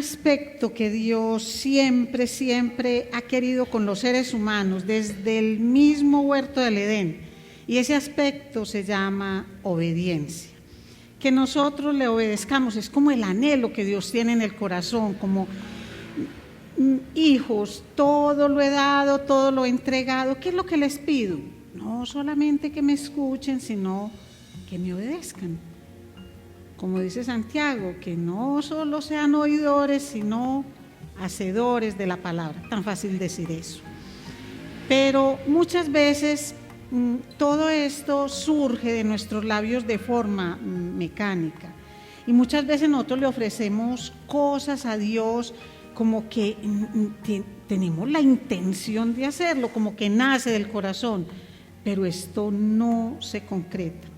aspecto que Dios siempre ha querido con los seres humanos desde el mismo huerto del Edén, y ese aspecto se llama obediencia. Que nosotros le obedezcamos es como el anhelo que Dios tiene en el corazón, como hijos, todo lo he dado, todo lo he entregado. ¿Qué es lo que les pido? No solamente que me escuchen, sino que me obedezcan. Como dice Santiago, que no solo sean oidores, sino hacedores de la palabra. Tan fácil decir eso. Pero muchas veces todo esto surge de nuestros labios de forma mecánica. Y muchas veces nosotros le ofrecemos cosas a Dios como que tenemos la intención de hacerlo, como que nace del corazón, pero esto no se concreta.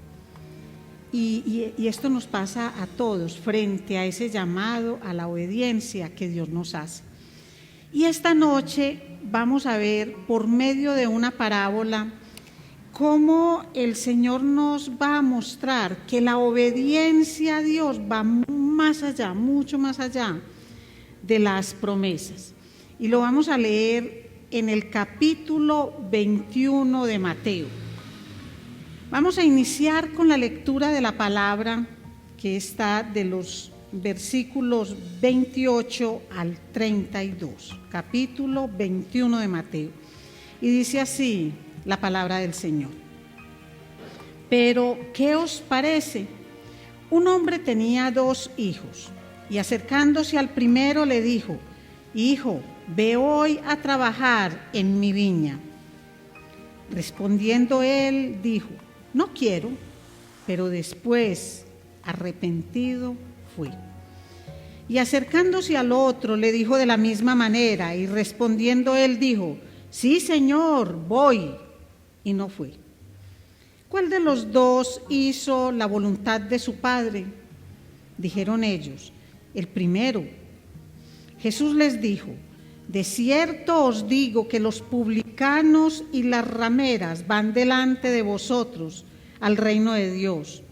Y esto nos pasa a todos frente a ese llamado a la obediencia que Dios nos hace. Y esta noche vamos a ver por medio de una parábola cómo el Señor nos va a mostrar que la obediencia a Dios va más allá, mucho más allá de las promesas. Y lo vamos a leer en el capítulo 21 de Mateo. Vamos a iniciar con la lectura de la palabra que está de los versículos 28 al 32, capítulo 21 de Mateo. Y dice así la palabra del Señor. Pero, ¿qué os parece? Un hombre tenía 2 hijos, y acercándose al primero le dijo: Hijo, ve hoy a trabajar en mi viña. Respondiendo él, dijo: No quiero. Pero después, arrepentido, fue. Y acercándose al otro le dijo de la misma manera, y respondiendo él dijo: Sí, Señor, voy. Y no fue. ¿Cuál de los 2 hizo la voluntad de su padre? Dijeron ellos: El primero. Jesús les dijo: De cierto os digo que los publicanos y las rameras van delante de vosotros al reino de Dios.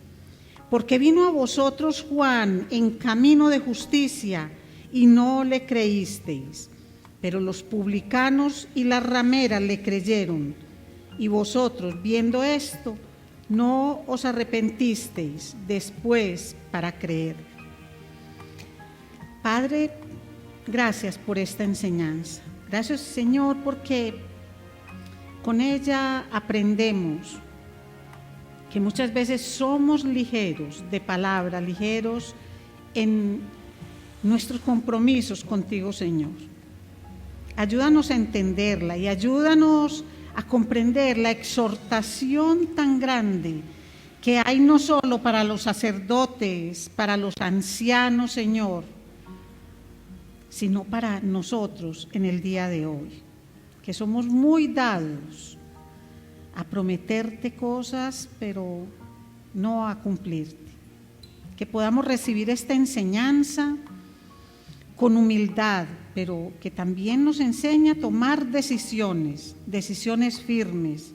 Porque vino a vosotros Juan en camino de justicia y no le creísteis, pero los publicanos y las rameras le creyeron. Y vosotros, viendo esto, no os arrepentisteis después para creer. Padre, gracias por esta enseñanza. Gracias, Señor, porque con ella aprendemos que muchas veces somos ligeros de palabra, ligeros en nuestros compromisos contigo, Señor. Ayúdanos a entenderla y ayúdanos a comprender la exhortación tan grande que hay no solo para los sacerdotes, para los ancianos, Señor, sino para nosotros en el día de hoy, que somos muy dados a prometerte cosas, pero no a cumplirte. Que podamos recibir esta enseñanza con humildad, pero que también nos enseña a tomar decisiones firmes,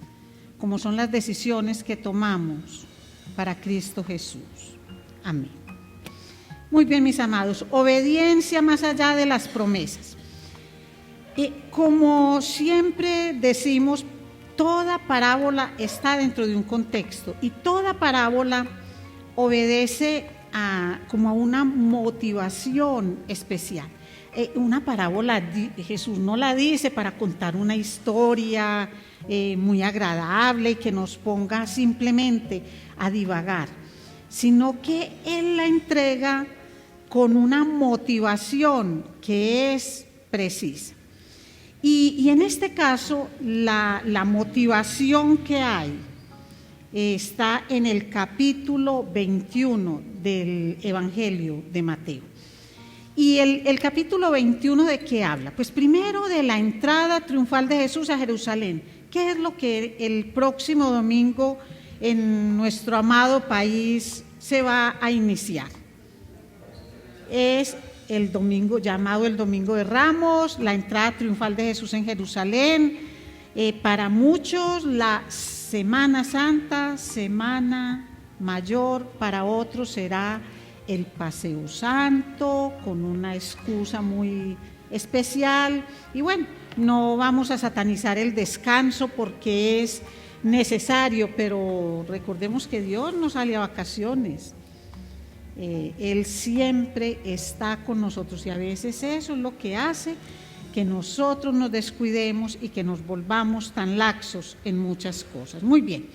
como son las decisiones que tomamos para Cristo Jesús. Amén. Muy bien, mis amados, obediencia más allá de las promesas. Como siempre decimos, toda parábola está dentro de un contexto y toda parábola obedece como a una motivación especial. Una parábola Jesús no la dice para contar una historia muy agradable y que nos ponga simplemente a divagar, sino que Él la entrega con una motivación que es precisa. Y en este caso la motivación que hay está en el capítulo 21 del Evangelio de Mateo. ¿Y el capítulo 21 de qué habla? Pues primero de la entrada triunfal de Jesús a Jerusalén. ¿Qué es lo que el próximo domingo en nuestro amado país se va a iniciar? Es el domingo llamado el Domingo de Ramos, la entrada triunfal de Jesús en Jerusalén. Para muchos la Semana Santa, Semana Mayor, para otros será el paseo santo con una excusa muy especial. Y bueno, no vamos a satanizar el descanso porque es necesario, pero recordemos que Dios no sale a vacaciones. Él siempre está con nosotros y a veces eso es lo que hace que nosotros nos descuidemos y que nos volvamos tan laxos en muchas cosas. Muy bien,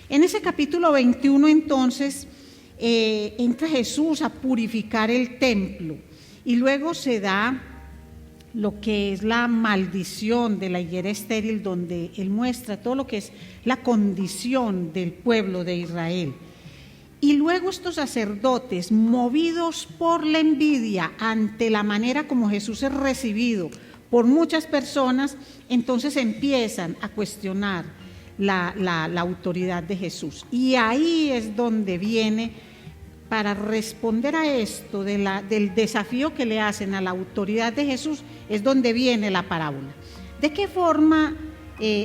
en ese capítulo 21 entonces entra Jesús a purificar el templo y luego se da lo que es la maldición de la higuera estéril, donde Él muestra todo lo que es la condición del pueblo de Israel. Y luego estos sacerdotes, movidos por la envidia ante la manera como Jesús es recibido por muchas personas, entonces empiezan a cuestionar la autoridad de Jesús. Y ahí es donde viene, para responder a esto del desafío que le hacen a la autoridad de Jesús, es donde viene la parábola. ¿De qué forma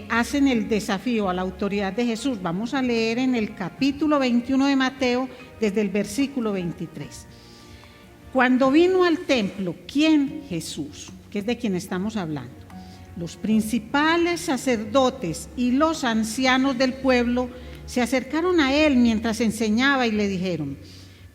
hacen el desafío a la autoridad de Jesús? Vamos a leer en el capítulo 21 de Mateo, desde el versículo 23. Cuando vino al templo, ¿quién? Jesús, que es de quien estamos hablando. Los principales sacerdotes y los ancianos del pueblo se acercaron a él mientras enseñaba y le dijeron: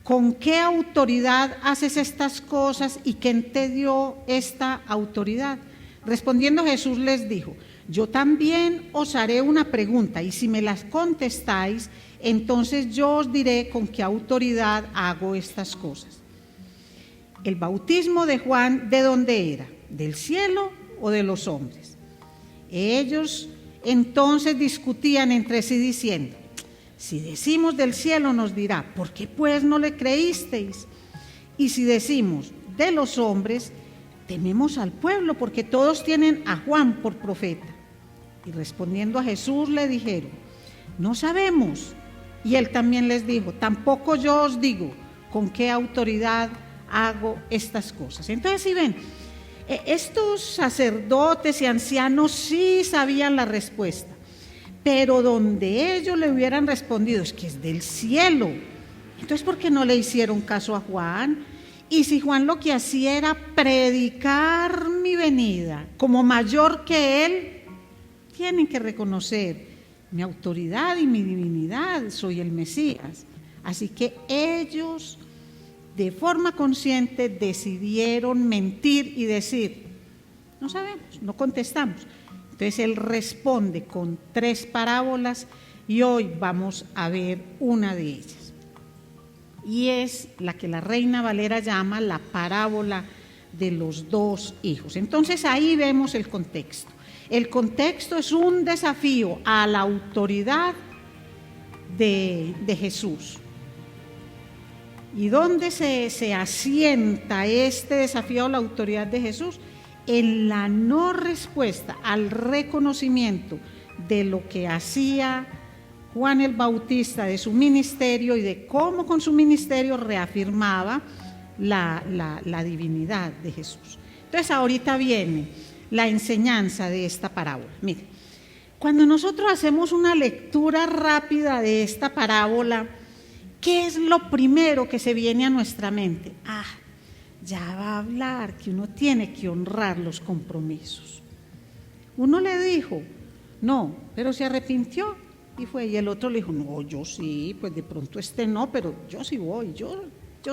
¿con qué autoridad haces estas cosas y quién te dio esta autoridad? Respondiendo Jesús les dijo: yo también os haré una pregunta y si me las contestáis, entonces yo os diré con qué autoridad hago estas cosas. ¿El bautismo de Juan de dónde era? ¿Del cielo o de los hombres? Ellos entonces discutían entre sí diciendo: si decimos del cielo, nos dirá: ¿por qué pues no le creísteis? Y si decimos de los hombres, tememos al pueblo, porque todos tienen a Juan por profeta. Y respondiendo a Jesús le dijeron: no sabemos. Y él también les dijo: tampoco yo os digo con qué autoridad hago estas cosas. Entonces, si ven, estos sacerdotes y ancianos sí sabían la respuesta, pero donde ellos le hubieran respondido: es que es del cielo. Entonces, ¿por qué no le hicieron caso a Juan? Y si Juan lo que hacía era predicar mi venida como mayor que él, tienen que reconocer mi autoridad y mi divinidad, soy el Mesías. Así que ellos, de forma consciente, decidieron mentir y decir: no sabemos, no contestamos. Entonces él responde con 3 parábolas y hoy vamos a ver una de ellas. Y es la que la Reina Valera llama la parábola de los 2 hijos. Entonces ahí vemos el contexto. El contexto es un desafío a la autoridad de Jesús. ¿Y dónde se asienta este desafío a la autoridad de Jesús? En la no respuesta al reconocimiento de lo que hacía Juan el Bautista, de su ministerio y de cómo con su ministerio reafirmaba la divinidad de Jesús. Entonces ahorita viene la enseñanza de esta parábola. Mire, cuando nosotros hacemos una lectura rápida de esta parábola, ¿qué es lo primero que se viene a nuestra mente? Ya va a hablar que uno tiene que honrar los compromisos. Uno le dijo: no, pero se arrepintió y fue. Y el otro le dijo: no, yo sí, pues de pronto no, pero yo sí voy, yo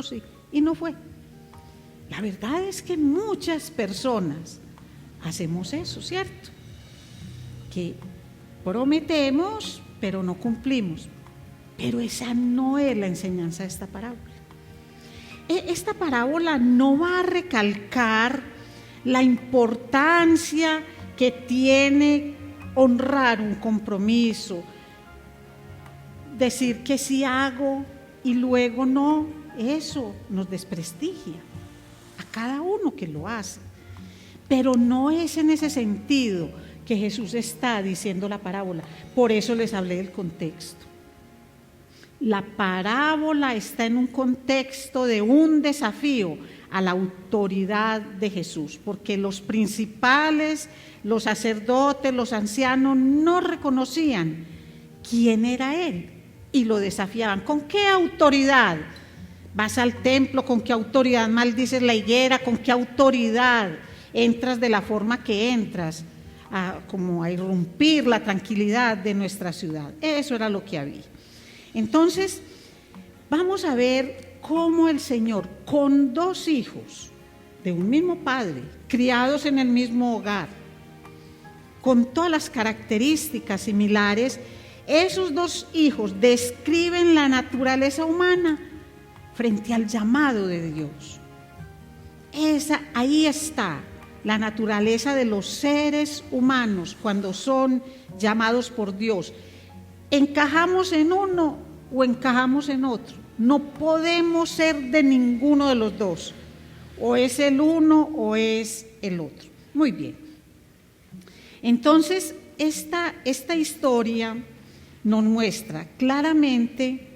sí. Y no fue. La verdad es que muchas personas hacemos eso, ¿cierto? Que prometemos, pero no cumplimos. Pero esa no es la enseñanza de esta parábola. Esta parábola no va a recalcar la importancia que tiene honrar un compromiso, decir que sí hago y luego no, eso nos desprestigia a cada uno que lo hace. Pero no es en ese sentido que Jesús está diciendo la parábola. Por eso les hablé del contexto. La parábola está en un contexto de un desafío a la autoridad de Jesús, porque los principales, los sacerdotes, los ancianos no reconocían quién era Él y lo desafiaban. ¿Con qué autoridad Vas al templo, ¿con qué autoridad maldices la higuera? ¿Con qué autoridad entras de la forma que entras? Como a irrumpir la tranquilidad de nuestra ciudad. Eso era lo que había. Entonces, vamos a ver cómo el Señor, con 2 hijos de un mismo padre, criados en el mismo hogar, con todas las características similares, esos 2 hijos describen la naturaleza humana frente al llamado de Dios. Ahí está la naturaleza de los seres humanos cuando son llamados por Dios. ¿Encajamos en uno o encajamos en otro? No podemos ser de ninguno de los dos. O es el uno o es el otro. Muy bien. Entonces, esta historia nos muestra claramente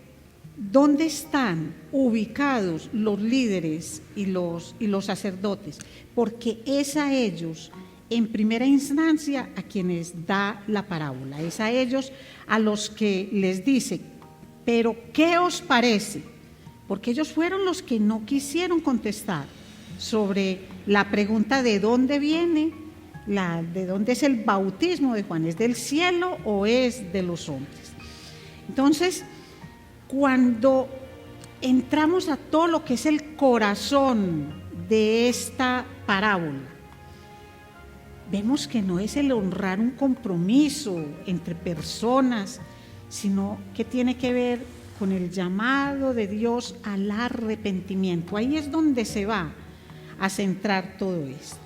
dónde están ubicados los líderes y los sacerdotes, porque es a ellos, en primera instancia, a quienes da la parábola, es a ellos a los que les dice, pero ¿qué os parece? Porque ellos fueron los que no quisieron contestar sobre la pregunta de dónde viene, de dónde es el bautismo de Juan, ¿es del cielo o es de los hombres? Entonces, cuando entramos a todo lo que es el corazón de esta parábola, vemos que no es el honrar un compromiso entre personas, sino que tiene que ver con el llamado de Dios al arrepentimiento. Ahí es donde se va a centrar todo esto.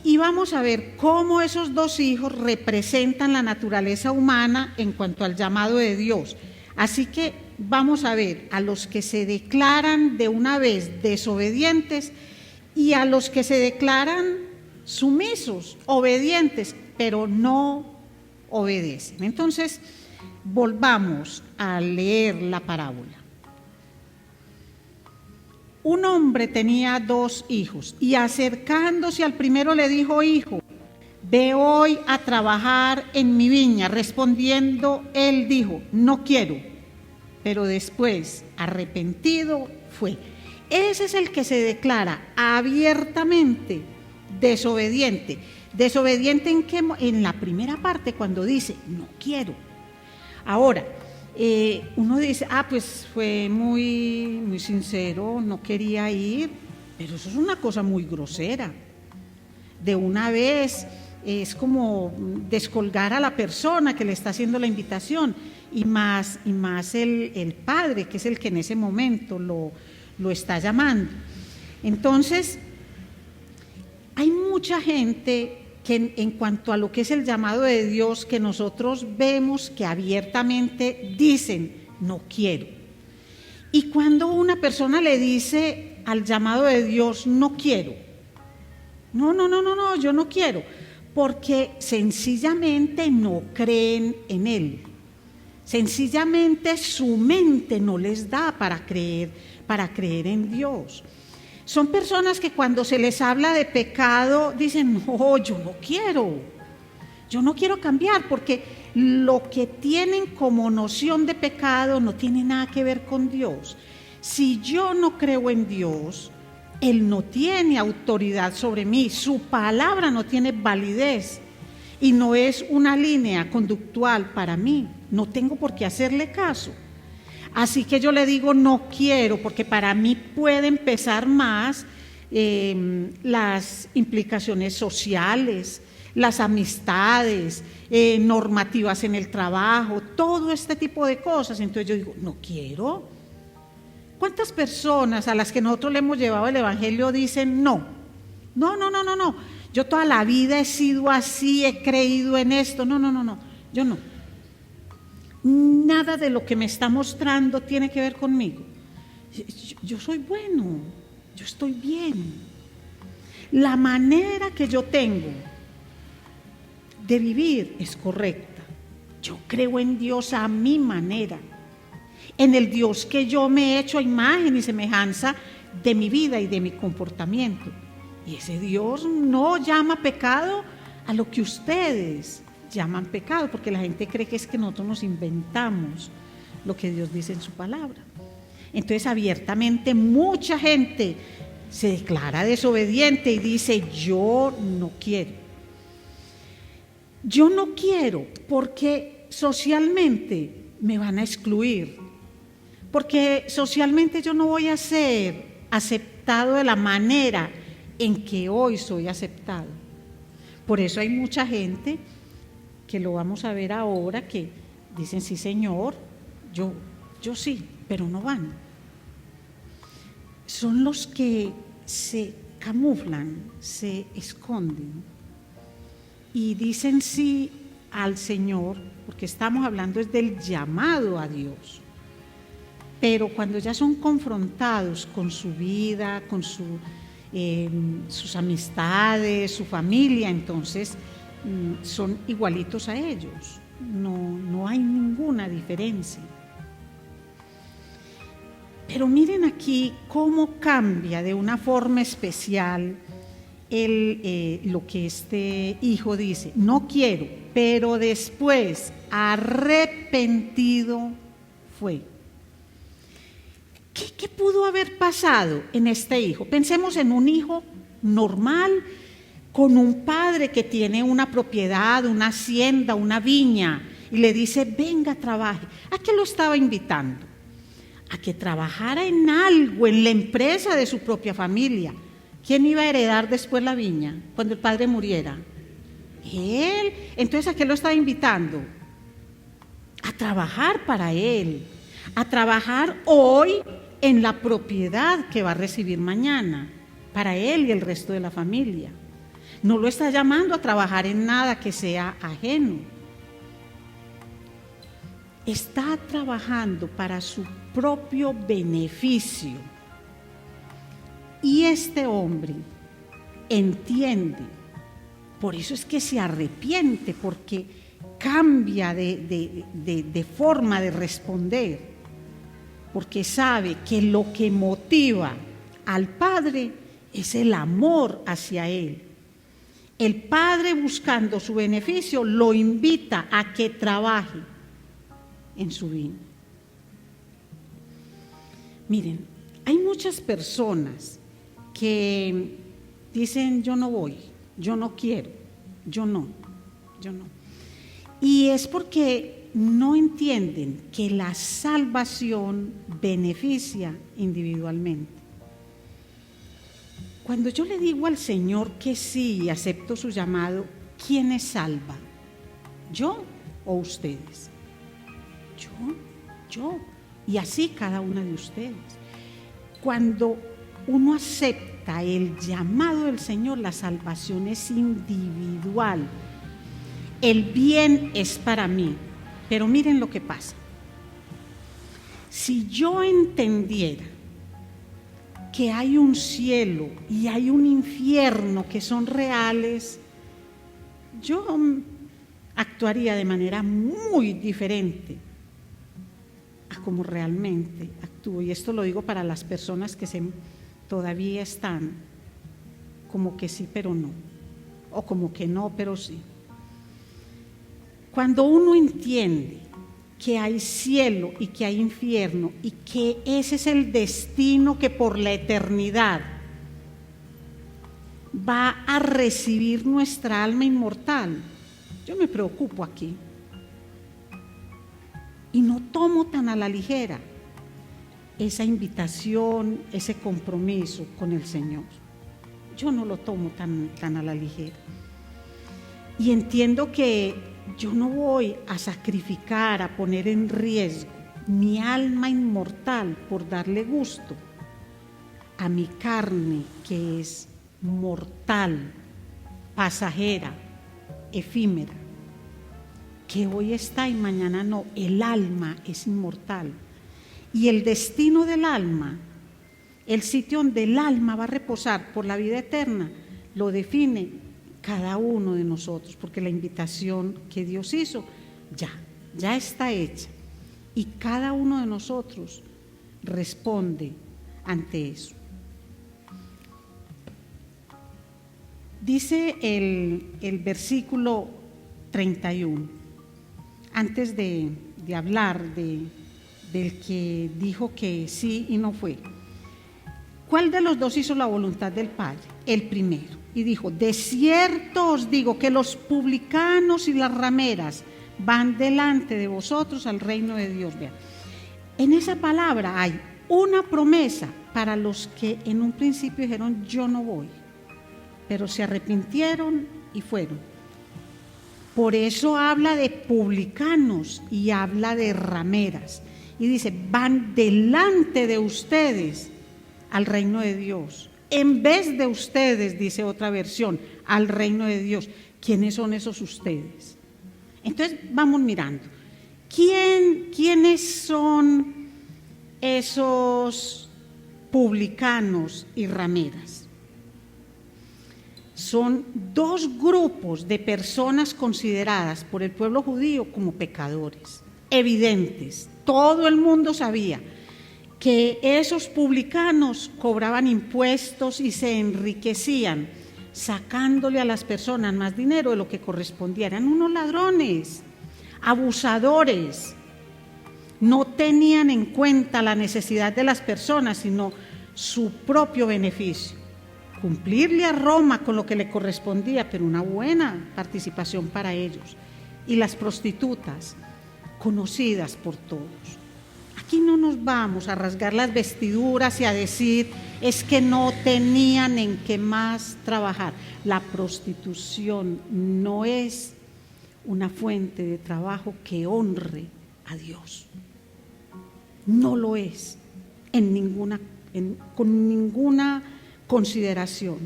Y vamos a ver cómo esos 2 hijos representan la naturaleza humana en cuanto al llamado de Dios. Así que vamos a ver a los que se declaran de una vez desobedientes y a los que se declaran sumisos, obedientes, pero no obedecen. Entonces, volvamos a leer la parábola. Un hombre tenía 2 hijos y acercándose al primero le dijo: hijo, ve hoy a trabajar en mi viña. Respondiendo él dijo: no quiero. Pero después, arrepentido, fue. Ese es el que se declara abiertamente desobediente. ¿Desobediente en qué? En la primera parte, cuando dice no quiero. Ahora, uno dice, pues fue muy sincero, no quería ir, pero eso es una cosa muy grosera. De una vez es como descolgar a la persona que le está haciendo la invitación, y más el padre, que es el que en ese momento lo está llamando. Entonces, hay mucha gente que en cuanto a lo que es el llamado de Dios, que nosotros vemos que abiertamente dicen, no quiero. Y cuando una persona le dice al llamado de Dios, no quiero, no, yo no quiero, porque sencillamente no creen en Él. Sencillamente su mente no les da para creer en Dios. Son personas que cuando se les habla de pecado dicen, no, yo no quiero cambiar, porque lo que tienen como noción de pecado no tiene nada que ver con Dios. Si yo no creo en Dios, Él no tiene autoridad sobre mí, su palabra no tiene validez y no es una línea conductual para mí, no tengo por qué hacerle caso. Así que yo le digo no quiero, porque para mí pueden pesar más las implicaciones sociales, las amistades, normativas en el trabajo, todo este tipo de cosas. Entonces yo digo, no quiero. ¿Cuántas personas a las que nosotros le hemos llevado el evangelio dicen no? No, yo toda la vida he sido así, he creído en esto, no, yo no. Nada de lo que me está mostrando tiene que ver conmigo. Yo soy bueno, yo estoy bien. La manera que yo tengo de vivir es correcta. Yo creo en Dios a mi manera, en el Dios que yo me he hecho a imagen y semejanza de mi vida y de mi comportamiento. Y ese Dios no llama pecado a lo que ustedes llaman pecado, porque la gente cree que es que nosotros nos inventamos lo que Dios dice en su palabra. Entonces abiertamente mucha gente se declara desobediente y dice, yo no quiero. Yo no quiero porque socialmente me van a excluir, porque socialmente yo no voy a ser aceptado de la manera en que hoy soy aceptado. Por eso hay mucha gente que lo vamos a ver ahora que dicen, sí señor, yo sí, pero no van. Son los que se camuflan, se esconden y dicen sí al Señor, porque estamos hablando es del llamado a Dios. Pero cuando ya son confrontados con su vida, con sus amistades, su familia, entonces son igualitos a ellos. No hay ninguna diferencia. Pero miren aquí cómo cambia de una forma especial lo que este hijo dice, no quiero, pero después arrepentido fue. ¿Qué pudo haber pasado en este hijo? Pensemos en un hijo normal, con un padre que tiene una propiedad, una hacienda, una viña, y le dice, venga, trabaje. ¿A qué lo estaba invitando? A que trabajara en algo, en la empresa de su propia familia. ¿Quién iba a heredar después la viña cuando el padre muriera? Él. Entonces, ¿a qué lo estaba invitando? A trabajar para él, a trabajar hoy en la propiedad que va a recibir mañana, para él y el resto de la familia. No lo está llamando a trabajar en nada que sea ajeno. Está trabajando para su propio beneficio. Y este hombre entiende, por eso es que se arrepiente, porque cambia de forma de responder, porque sabe que lo que motiva al Padre es el amor hacia Él. El Padre, buscando su beneficio, lo invita a que trabaje en su viña. Miren, hay muchas personas que dicen, yo no voy, yo no quiero, yo no. Y es porque no entienden que la salvación beneficia individualmente. Cuando yo le digo al Señor que sí y acepto su llamado, ¿quién es salva? ¿Yo o ustedes? Yo. Y así cada una de ustedes. Cuando uno acepta el llamado del Señor, la salvación es individual. El bien es para mí. Pero miren lo que pasa. Si yo entendiera que hay un cielo y hay un infierno que son reales, yo actuaría de manera muy diferente a como realmente actúo. Y esto lo digo para las personas que todavía están como que sí, pero no, o como que no, pero sí. Cuando uno entiende que hay cielo y que hay infierno y que ese es el destino que por la eternidad va a recibir nuestra alma inmortal, yo me preocupo aquí y no tomo tan a la ligera esa invitación, ese compromiso con el Señor. Yo no lo tomo tan a la ligera y entiendo que yo no voy a sacrificar, a poner en riesgo mi alma inmortal por darle gusto a mi carne que es mortal, pasajera, efímera, que hoy está y mañana no. El alma es inmortal y el destino del alma, el sitio donde el alma va a reposar por la vida eterna, lo define cada uno de nosotros, porque la invitación que Dios hizo ya está hecha y cada uno de nosotros responde ante eso. Dice el versículo 31, antes de hablar del que dijo que sí y no fue. ¿Cuál de los dos hizo la voluntad del Padre? El primero. Y dijo: de cierto os digo que los publicanos y las rameras van delante de vosotros al reino de Dios. Vean, en esa palabra hay una promesa para los que en un principio dijeron: yo no voy, pero se arrepintieron y fueron. Por eso habla de publicanos y habla de rameras. Y dice: van delante de ustedes al reino de Dios. En vez de ustedes, dice otra versión, al reino de Dios. ¿Quiénes son esos ustedes? Entonces vamos mirando. ¿Quiénes son esos publicanos y rameras? Son dos grupos de personas consideradas por el pueblo judío como pecadores, evidentes. Todo el mundo sabía que esos publicanos cobraban impuestos y se enriquecían sacándole a las personas más dinero de lo que correspondía. Eran unos ladrones, abusadores. No tenían en cuenta la necesidad de las personas, sino su propio beneficio. Cumplirle a Roma con lo que le correspondía, pero una buena participación para ellos. Y las prostitutas, conocidas por todos. Aquí no nos vamos a rasgar las vestiduras y a decir: es que no tenían en qué más trabajar. La prostitución no es una fuente de trabajo que honre a Dios. No lo es con ninguna consideración.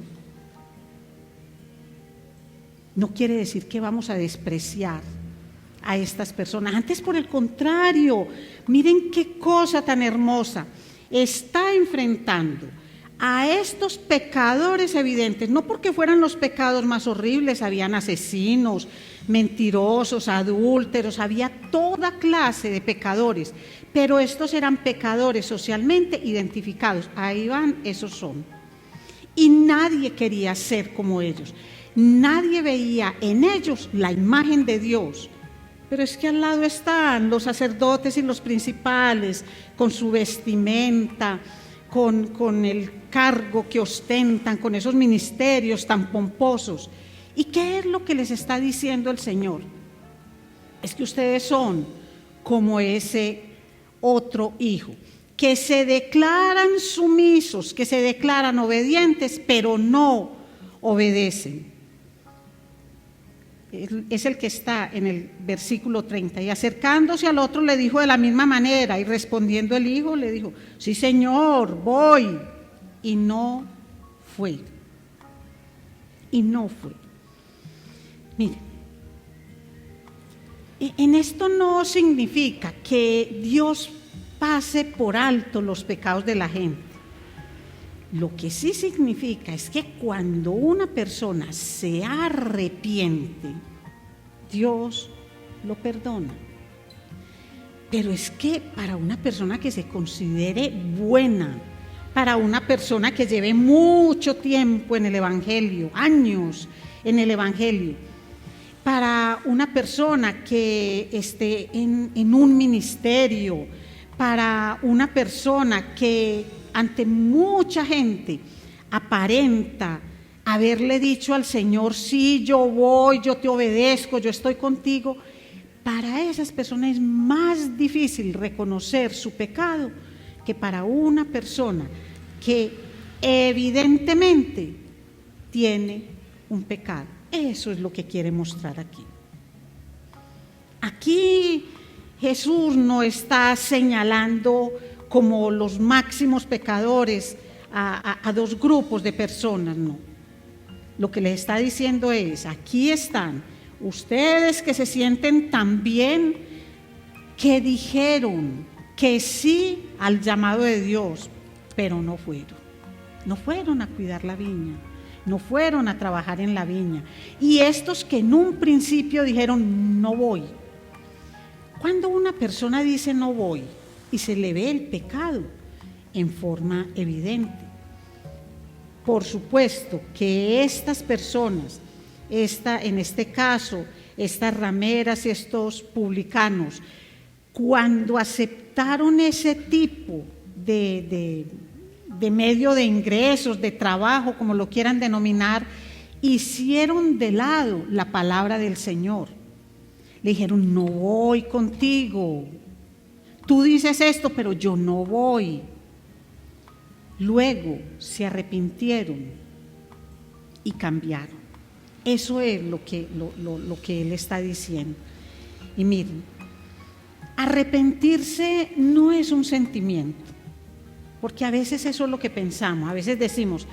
No quiere decir que vamos a despreciar a estas personas. Antes, por el contrario, miren qué cosa tan hermosa. Está enfrentando a estos pecadores evidentes, no porque fueran los pecados más horribles, habían asesinos, mentirosos, adúlteros, había toda clase de pecadores, pero estos eran pecadores socialmente identificados. Ahí van, esos son. Y nadie quería ser como ellos. Nadie veía en ellos la imagen de Dios. Pero es que al lado están los sacerdotes y los principales, con su vestimenta, con el cargo que ostentan, con esos ministerios tan pomposos. ¿Y qué es lo que les está diciendo el Señor? Es que ustedes son como ese otro hijo, que se declaran sumisos, que se declaran obedientes, pero no obedecen. Es el que está en el versículo 30. Y acercándose al otro le dijo de la misma manera, y respondiendo el hijo le dijo: sí, Señor, voy. Y no fue. Y no fue. Miren, en esto no significa que Dios pase por alto los pecados de la gente. Lo que sí significa es que cuando una persona se arrepiente, Dios lo perdona. Pero es que para una persona que se considere buena, para una persona que lleve mucho tiempo en el Evangelio, años en el Evangelio, para una persona que esté en un ministerio, para una persona que ante mucha gente aparenta haberle dicho al Señor: sí, yo voy, yo te obedezco, yo estoy contigo, para esas personas es más difícil reconocer su pecado que para una persona que evidentemente tiene un pecado. Eso es lo que quiere mostrar aquí. Aquí Jesús no está señalando como los máximos pecadores a dos grupos de personas, no. Lo que les está diciendo es: aquí están ustedes que se sienten tan bien, que dijeron que sí al llamado de Dios, pero no fueron a cuidar la viña, no fueron a trabajar en la viña. Y estos que en un principio dijeron: no voy. Cuando una persona dice no voy y se le ve el pecado en forma evidente, por supuesto que estas personas, en este caso, estas rameras y estos publicanos, cuando aceptaron adoptaron ese tipo de medio de ingresos, de trabajo, como lo quieran denominar, hicieron de lado la palabra del Señor. Le dijeron: no voy contigo, tú dices esto, pero yo no voy. Luego se arrepintieron y cambiaron. Eso es lo que él está diciendo. Y miren, arrepentirse no es un sentimiento, porque a veces eso es lo que pensamos. A veces decimos: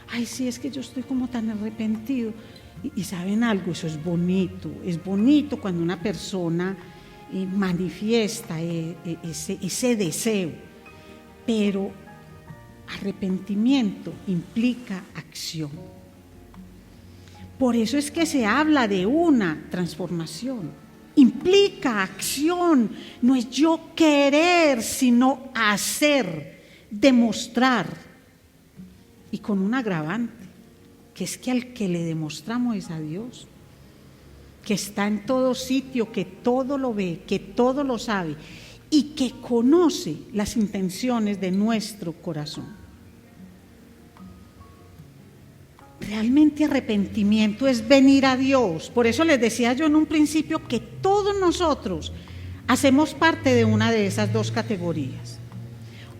ay, sí, es que yo estoy como tan arrepentido. Y ¿saben algo? Eso es bonito cuando una persona manifiesta ese deseo, pero arrepentimiento implica acción. Por eso es que se habla de una transformación. Implica acción, no es yo querer, sino hacer, demostrar. Y con un agravante, que es que al que le demostramos es a Dios, que está en todo sitio, que todo lo ve, que todo lo sabe y que conoce las intenciones de nuestro corazón. Realmente arrepentimiento es venir a Dios. Por eso les decía yo en un principio que todos nosotros hacemos parte de una de esas dos categorías.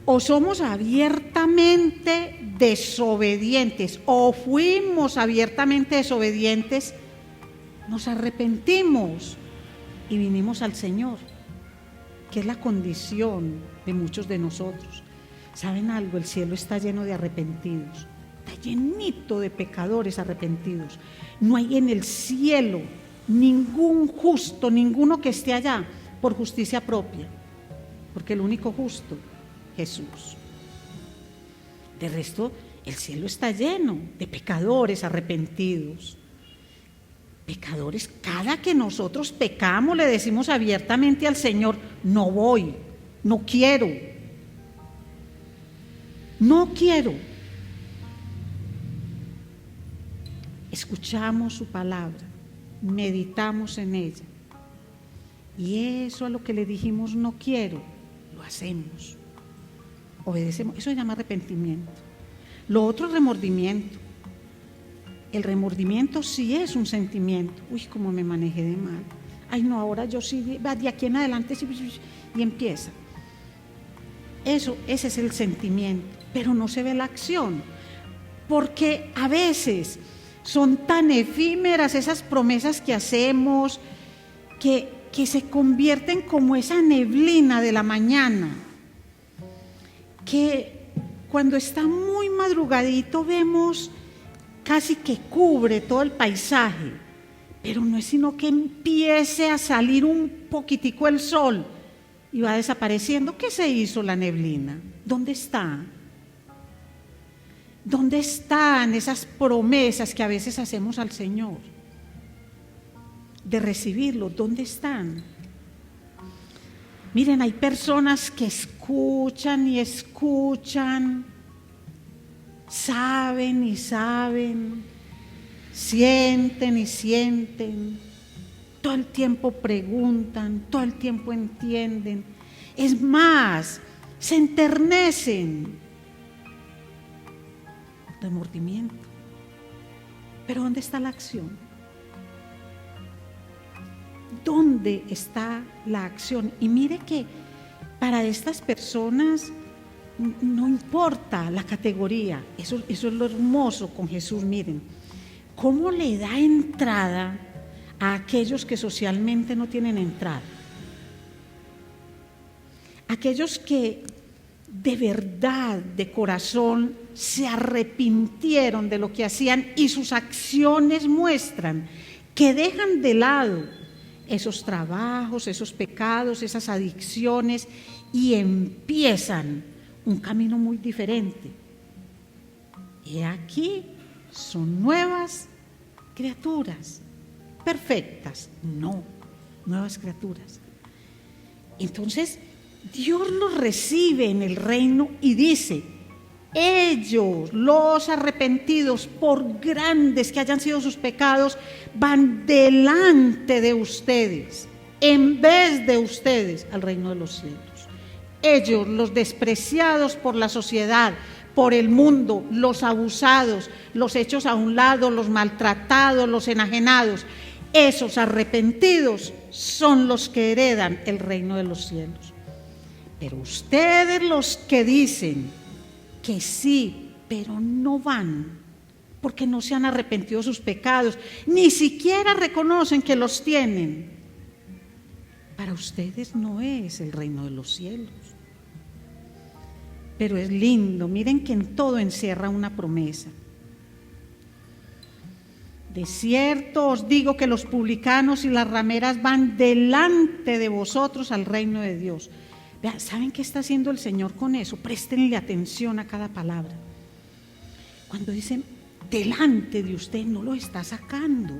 O somos abiertamente desobedientes, o fuimos abiertamente desobedientes, nos arrepentimos y vinimos al Señor, que es la condición de muchos de nosotros. ¿Saben algo? El cielo está lleno de arrepentidos. Está llenito de pecadores arrepentidos. No hay en el cielo ningún justo, ninguno que esté allá por justicia propia, porque el único justo, Jesús. De resto, el cielo está lleno de pecadores arrepentidos. Pecadores, cada que nosotros pecamos le decimos abiertamente al Señor: no voy, no quiero, no quiero. Escuchamos su palabra, meditamos en ella, y eso a lo que le dijimos no quiero, lo hacemos, obedecemos. Eso se llama arrepentimiento. Lo otro es remordimiento. El remordimiento sí es un sentimiento. Uy, cómo me manejé de mal. Ay, no, ahora yo sí, de aquí en adelante sí, y empieza. Ese es el sentimiento, pero no se ve la acción, porque a veces son tan efímeras esas promesas que hacemos que se convierten como esa neblina de la mañana, que cuando está muy madrugadito vemos casi que cubre todo el paisaje, pero no es sino que empiece a salir un poquitico el sol y va desapareciendo. ¿Qué se hizo la neblina? ¿Dónde está? ¿Dónde están esas promesas que a veces hacemos al Señor? De recibirlo, ¿dónde están? Miren, hay personas que escuchan y escuchan, saben y saben, sienten y sienten, todo el tiempo preguntan, todo el tiempo entienden, es más, se enternecen. Remordimiento. Pero ¿dónde está la acción? ¿Dónde está la acción? Y mire que para estas personas no importa la categoría. Eso es lo hermoso con Jesús. Miren cómo le da entrada a aquellos que socialmente no tienen entrada, aquellos que de verdad, de corazón, se arrepintieron de lo que hacían y sus acciones muestran que dejan de lado esos trabajos, esos pecados, esas adicciones y empiezan un camino muy diferente. Y aquí son nuevas criaturas, perfectas, no, nuevas criaturas. Entonces, Dios los recibe en el reino y dice: ellos, los arrepentidos, por grandes que hayan sido sus pecados, van delante de ustedes, en vez de ustedes, al reino de los cielos. Ellos, los despreciados por la sociedad, por el mundo, los abusados, los hechos a un lado, los maltratados, los enajenados, esos arrepentidos son los que heredan el reino de los cielos. Pero ustedes, los que dicen que sí, pero no van, porque no se han arrepentido de sus pecados, ni siquiera reconocen que los tienen, para ustedes no es el reino de los cielos. Pero es lindo, miren que en todo encierra una promesa. De cierto os digo que los publicanos y las rameras van delante de vosotros al reino de Dios. Vean, ¿saben qué está haciendo el Señor con eso? Préstenle atención a cada palabra. Cuando dicen delante de usted, no lo está sacando.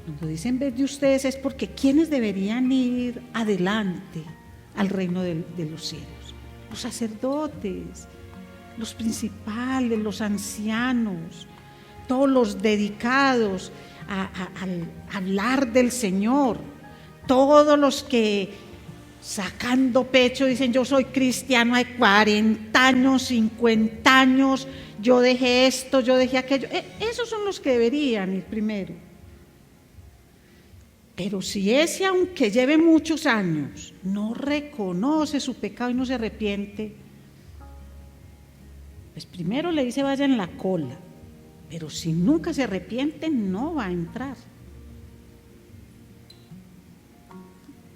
Cuando dicen vez de ustedes es porque ¿quiénes deberían ir adelante al reino de los cielos? Los sacerdotes, los principales, los ancianos, todos los dedicados a hablar del Señor, todos los que sacando pecho dicen yo soy cristiano de 40 años, 50 años, yo dejé esto, yo dejé aquello. Esos son los que deberían ir primero. Pero si ese, aunque lleve muchos años, no reconoce su pecado y no se arrepiente, pues primero le dice vaya en la cola, pero si nunca se arrepiente no va a entrar.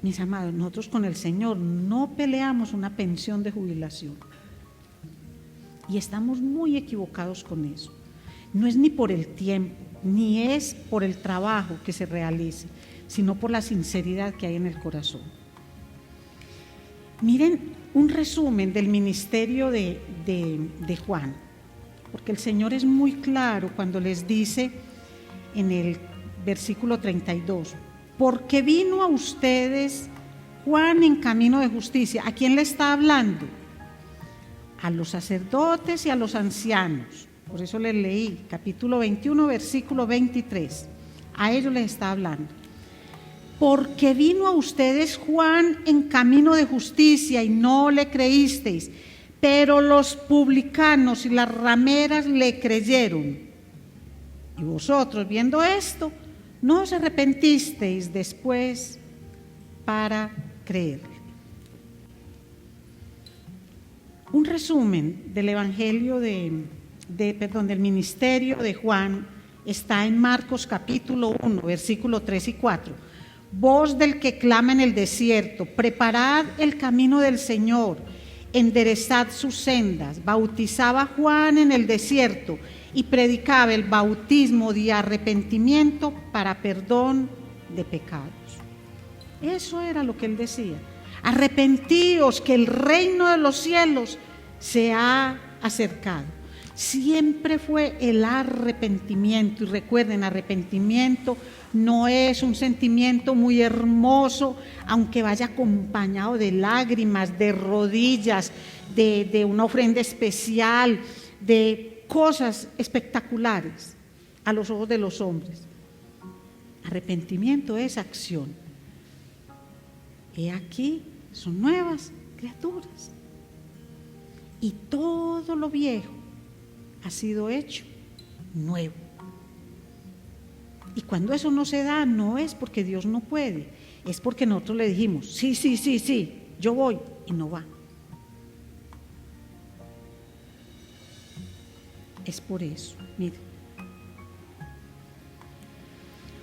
Mis amados, nosotros con el Señor no peleamos una pensión de jubilación y estamos muy equivocados con eso. No es ni por el tiempo, ni es por el trabajo que se realice, sino por la sinceridad que hay en el corazón. Miren un resumen del ministerio de Juan, porque el Señor es muy claro cuando les dice en el versículo 32, porque vino a ustedes Juan en camino de justicia. ¿A quién le está hablando? A los sacerdotes y a los ancianos. Por eso les leí capítulo 21, versículo 23. A ellos les está hablando. Porque vino a ustedes Juan en camino de justicia y no le creísteis, pero los publicanos y las rameras le creyeron. Y vosotros, viendo esto, no os arrepentisteis después para creer. Un resumen del evangelio del ministerio de Juan está en Marcos capítulo 1, versículo 3 y 4. Voz del que clama en el desierto, preparad el camino del Señor, enderezad sus sendas. Bautizaba Juan en el desierto y predicaba el bautismo de arrepentimiento para perdón de pecados. Eso era lo que él decía. Arrepentíos, que el reino de los cielos se ha acercado. Siempre fue el arrepentimiento. Y recuerden, arrepentimiento no es un sentimiento muy hermoso, aunque vaya acompañado de lágrimas, de rodillas, de una ofrenda especial, de cosas espectaculares a los ojos de los hombres. Arrepentimiento es acción. He aquí, son nuevas criaturas. Y todo lo viejo ha sido hecho nuevo. Y cuando eso no se da, no es porque Dios no puede, es porque nosotros le dijimos, sí, yo voy, y no va. Es por eso, mire.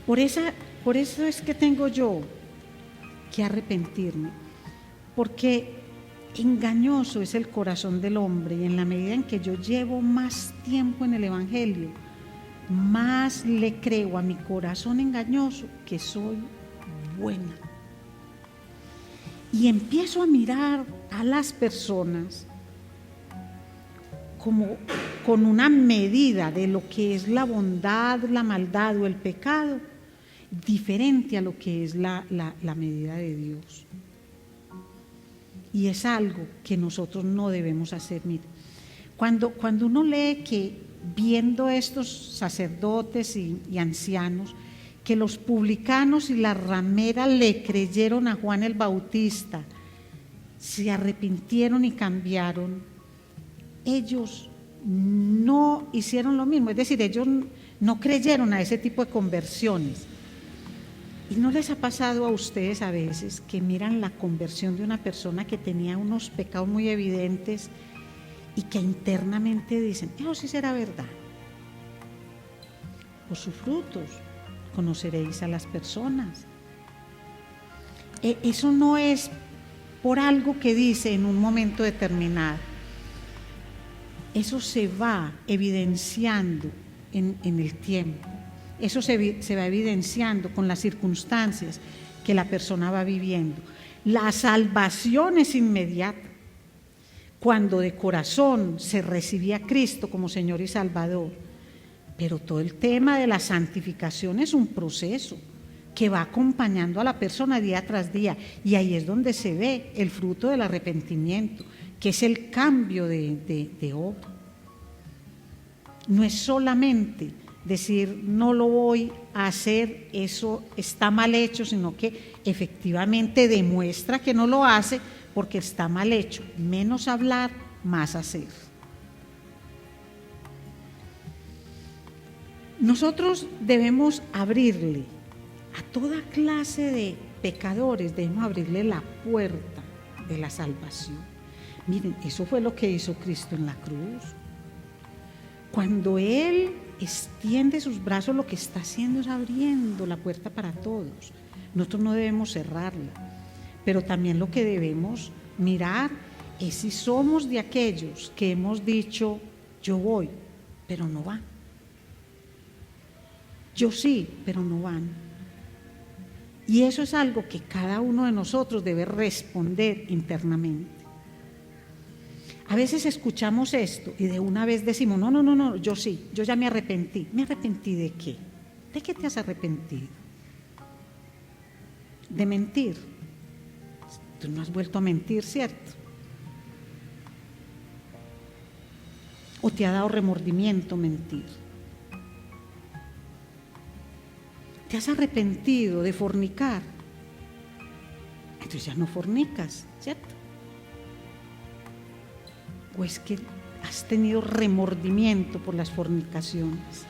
Por eso es que tengo yo que arrepentirme, porque engañoso es el corazón del hombre, y en la medida en que yo llevo más tiempo en el Evangelio, más le creo a mi corazón engañoso que soy buena. Y empiezo a mirar a las personas como con una medida de lo que es la bondad, la maldad o el pecado, diferente a lo que es la medida de Dios. Y es algo que nosotros no debemos hacer. Mire, cuando uno lee que viendo estos sacerdotes y ancianos, que los publicanos y las rameras le creyeron a Juan el Bautista, se arrepintieron y cambiaron, ellos no hicieron lo mismo, es decir, ellos no creyeron a ese tipo de conversiones. ¿Y no les ha pasado a ustedes a veces que miran la conversión de una persona que tenía unos pecados muy evidentes y que internamente dicen, eso sí será verdad? Por sus frutos conoceréis a las personas. Eso no es por algo que dice en un momento determinado. Eso se va evidenciando en el tiempo. Eso se va evidenciando con las circunstancias que la persona va viviendo. La salvación es inmediata. Cuando de corazón se recibía a Cristo como Señor y Salvador. Pero todo el tema de la santificación es un proceso que va acompañando a la persona día tras día. Y ahí es donde se ve el fruto del arrepentimiento, que es el cambio de obra. No es solamente decir, no lo voy a hacer, eso está mal hecho, sino que efectivamente demuestra que no lo hace porque está mal hecho. Menos hablar, más hacer. Nosotros debemos abrirle a toda clase de pecadores, debemos abrirle la puerta de la salvación. Miren, eso fue lo que hizo Cristo en la cruz. Cuando Él extiende sus brazos, lo que está haciendo es abriendo la puerta para todos. Nosotros no debemos cerrarla, pero también lo que debemos mirar es si somos de aquellos que hemos dicho, yo voy, pero no van. Yo sí, pero no van. Y eso es algo que cada uno de nosotros debe responder internamente. A veces escuchamos esto y de una vez decimos, no, yo sí, yo ya me arrepentí. ¿Me arrepentí de qué? ¿De qué te has arrepentido? De mentir. Tú no has vuelto a mentir, ¿cierto? ¿O te ha dado remordimiento mentir? ¿Te has arrepentido de fornicar? Entonces ya no fornicas, ¿cierto? ¿O es que has tenido remordimiento por las fornicaciones?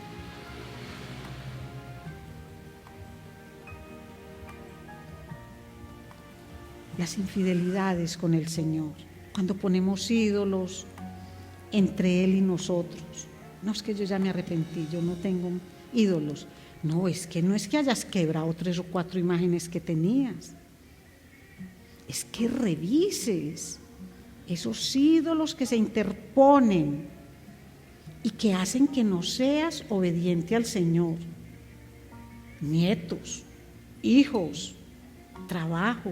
Las infidelidades con el Señor, cuando ponemos ídolos entre Él y nosotros. No es que yo ya me arrepentí, yo no tengo ídolos. No es que hayas quebrado 3 o 4 imágenes que tenías. Es que revises esos ídolos que se interponen y que hacen que no seas obediente al Señor. Nietos, hijos, trabajo,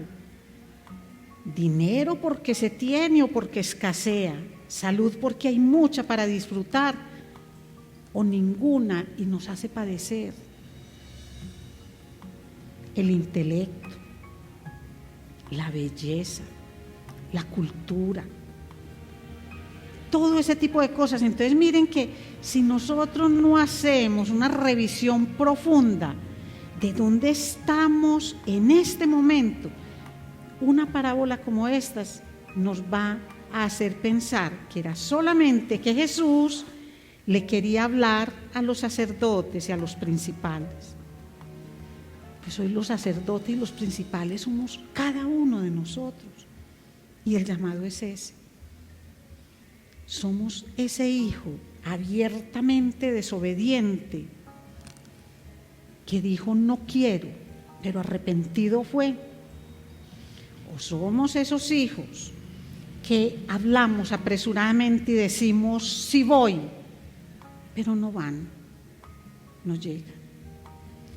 dinero porque se tiene o porque escasea, salud porque hay mucha para disfrutar o ninguna y nos hace padecer. El intelecto, la belleza, la cultura, todo ese tipo de cosas. Entonces miren que si nosotros no hacemos una revisión profunda de dónde estamos en este momento, una parábola como estas nos va a hacer pensar que era solamente que Jesús le quería hablar a los sacerdotes y a los principales. Pues hoy los sacerdotes y los principales somos cada uno de nosotros. Y el llamado es ese. Somos ese hijo abiertamente desobediente que dijo no quiero, pero arrepentido fue. O somos esos hijos que hablamos apresuradamente y decimos sí voy, pero no van, no llegan.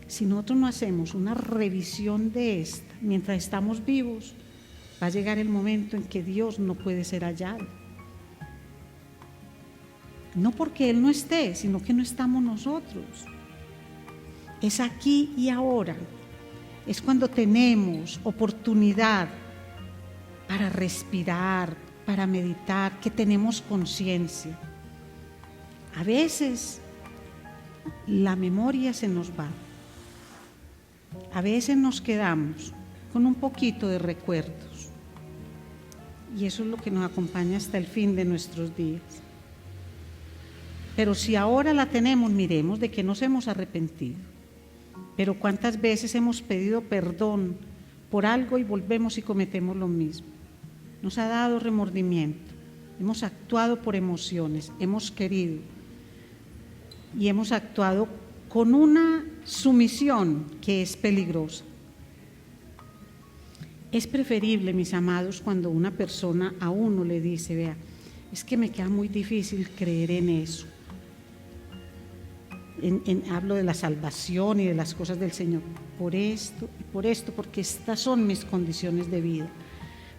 Si nosotros no hacemos una revisión de esta mientras estamos vivos, va a llegar el momento en que Dios no puede ser hallado. No porque Él no esté, sino que no estamos nosotros. Es aquí y ahora. Es cuando tenemos oportunidad para respirar, para meditar, que tenemos conciencia. A veces la memoria se nos va. A veces nos quedamos con un poquito de recuerdos. Y eso es lo que nos acompaña hasta el fin de nuestros días. Pero si ahora la tenemos, miremos de que nos hemos arrepentido. Pero cuántas veces hemos pedido perdón por algo y volvemos y cometemos lo mismo. Nos ha dado remordimiento, hemos actuado por emociones, hemos querido y hemos actuado con una sumisión que es peligrosa. Es preferible, mis amados, cuando una persona a uno le dice, vea, es que me queda muy difícil creer en eso. Hablo de la salvación y de las cosas del Señor, por esto, porque estas son mis condiciones de vida.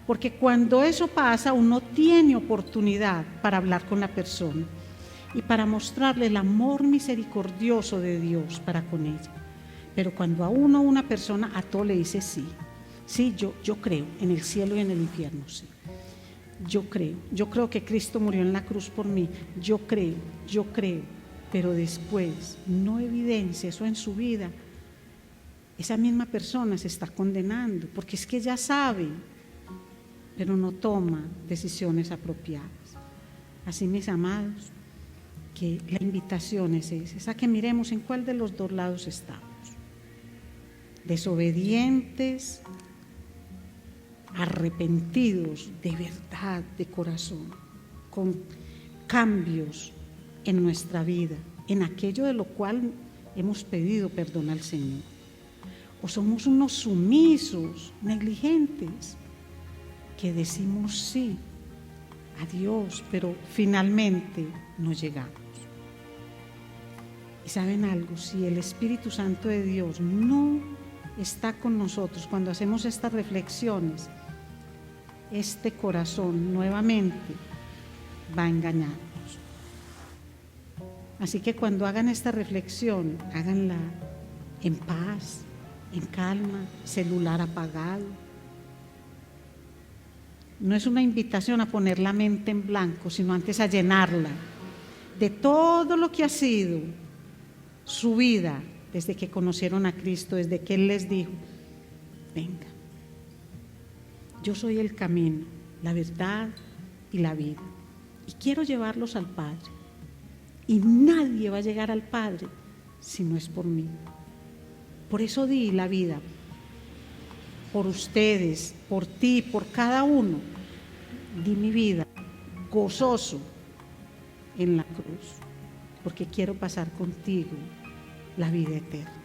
Porque cuando eso pasa, uno tiene oportunidad para hablar con la persona y para mostrarle el amor misericordioso de Dios para con ella. Pero cuando a uno, una persona, a todo le dice sí. Sí, yo creo en el cielo y en el infierno, sí. Yo creo que Cristo murió en la cruz por mí, yo creo, pero después no evidencia eso en su vida, esa misma persona se está condenando, porque es que ya sabe, pero no toma decisiones apropiadas. Así, mis amados, que la invitación es esa, a que miremos en cuál de los dos lados estamos. Desobedientes, arrepentidos de verdad, de corazón, con cambios en nuestra vida, en aquello de lo cual hemos pedido perdón al Señor. O somos unos sumisos, negligentes, que decimos sí a Dios, pero finalmente no llegamos. Y saben algo, si el Espíritu Santo de Dios no está con nosotros cuando hacemos estas reflexiones, este corazón nuevamente va a engañarnos. Así que cuando hagan esta reflexión, háganla en paz, en calma, celular apagado. No es una invitación a poner la mente en blanco, sino antes a llenarla de todo lo que ha sido su vida desde que conocieron a Cristo, desde que Él les dijo, venga, yo soy el camino, la verdad y la vida, y quiero llevarlos al Padre, y nadie va a llegar al Padre si no es por mí. Por eso di la vida, por ustedes, por ti, por cada uno, di mi vida gozoso en la cruz, porque quiero pasar contigo la vida eterna.